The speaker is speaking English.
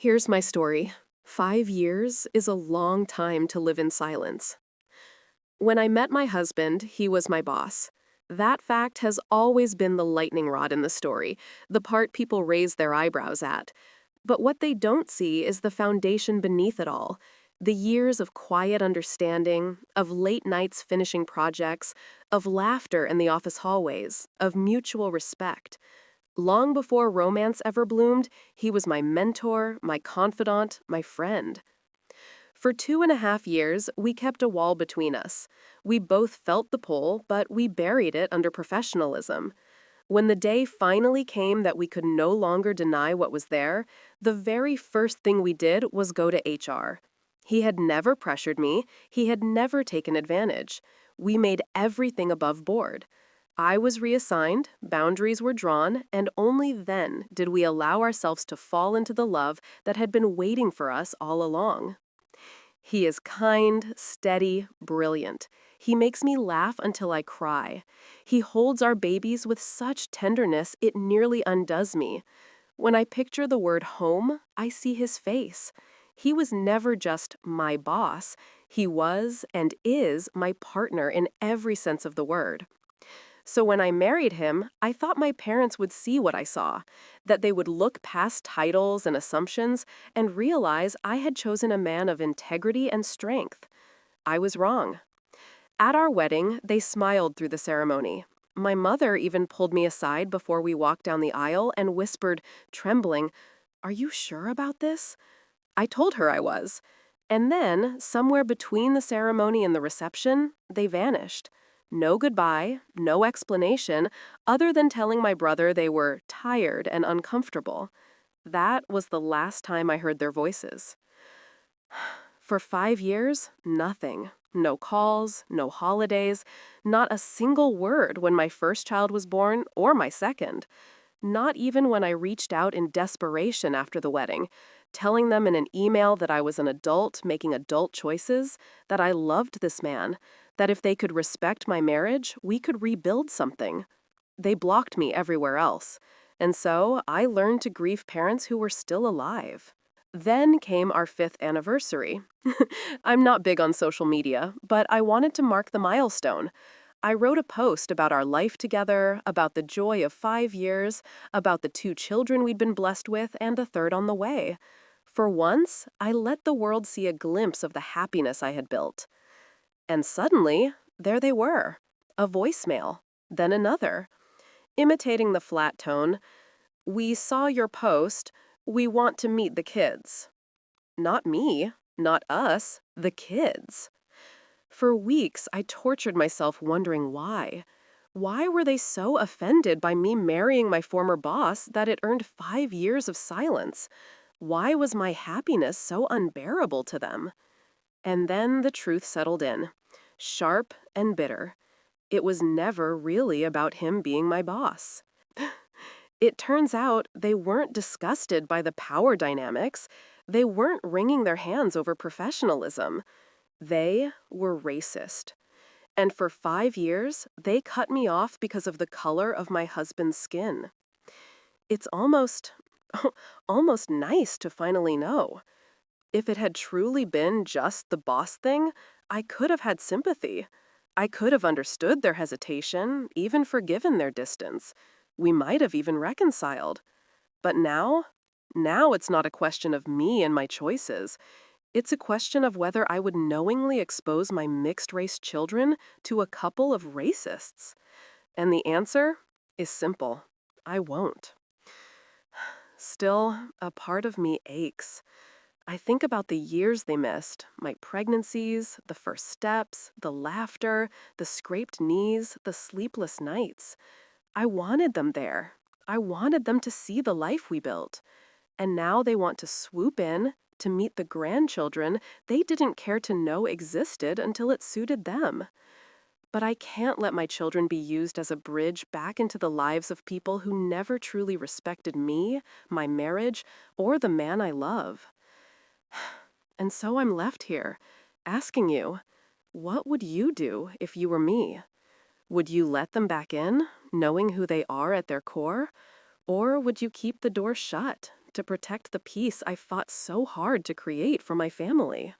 Here's my story. 5 years is a long time to live in silence. When I met my husband, he was my boss. That fact has always been the lightning rod in the story, the part people raise their eyebrows at. But what they don't see is the foundation beneath it all. The years of quiet understanding, of late nights finishing projects, of laughter in the office hallways, of mutual respect. Long before romance ever bloomed, he was my mentor, my confidant, my friend. For 2.5 years, we kept a wall between us. We both felt the pull, but we buried it under professionalism. When the day finally came that we could no longer deny what was there, the very first thing we did was go to HR. He had never pressured me. He had never taken advantage. We made everything above board. I was reassigned, boundaries were drawn, and only then did we allow ourselves to fall into the love that had been waiting for us all along. He is kind, steady, brilliant. He makes me laugh until I cry. He holds our babies with such tenderness it nearly undoes me. When I picture the word home, I see his face. He was never just my boss. He was and is my partner in every sense of the word. So when I married him, I thought my parents would see what I saw, that they would look past titles and assumptions and realize I had chosen a man of integrity and strength. I was wrong. At our wedding, they smiled through the ceremony. My mother even pulled me aside before we walked down the aisle and whispered, trembling, "Are you sure about this?" I told her I was. And then, somewhere between the ceremony and the reception, they vanished. No goodbye, no explanation, other than telling my brother they were tired and uncomfortable. That was the last time I heard their voices. For 5 years, nothing. No calls, no holidays, not a single word when my first child was born or my second. Not even when I reached out in desperation after the wedding, telling them in an email that I was an adult making adult choices, that I loved this man, that if they could respect my marriage, we could rebuild something. They blocked me everywhere else. And so I learned to grieve parents who were still alive. Then came our 5th anniversary. I'm not big on social media, but I wanted to mark the milestone. I wrote a post about our life together, about the joy of 5 years, about the 2 children we'd been blessed with, and a third on the way. For once, I let the world see a glimpse of the happiness I had built. And suddenly, there they were. A voicemail, then another. Imitating the flat tone, "We saw your post. We want to meet the kids." Not me, not us, the kids. For weeks, I tortured myself wondering why. Why were they so offended by me marrying my former boss that it earned 5 years of silence? Why was my happiness so unbearable to them? And then the truth settled in, sharp and bitter. It was never really about him being my boss. It turns out they weren't disgusted by the power dynamics. They weren't wringing their hands over professionalism. They were racist. And for 5 years, they cut me off because of the color of my husband's skin. It's almost, almost nice to finally know. If it had truly been just the boss thing, I could have had sympathy. I could have understood their hesitation, even forgiven their distance. We might have even reconciled. But now it's not a question of me and my choices. It's a question of whether I would knowingly expose my mixed-race children to a couple of racists. And the answer is simple. I won't. Still, a part of me aches. I think about the years they missed, my pregnancies, the first steps, the laughter, the scraped knees, the sleepless nights. I wanted them there. I wanted them to see the life we built. And now they want to swoop in to meet the grandchildren they didn't care to know existed until it suited them. But I can't let my children be used as a bridge back into the lives of people who never truly respected me, my marriage, or the man I love. And so I'm left here, asking you, what would you do if you were me? Would you let them back in, knowing who they are at their core? Or would you keep the door shut, to protect the peace I fought so hard to create for my family.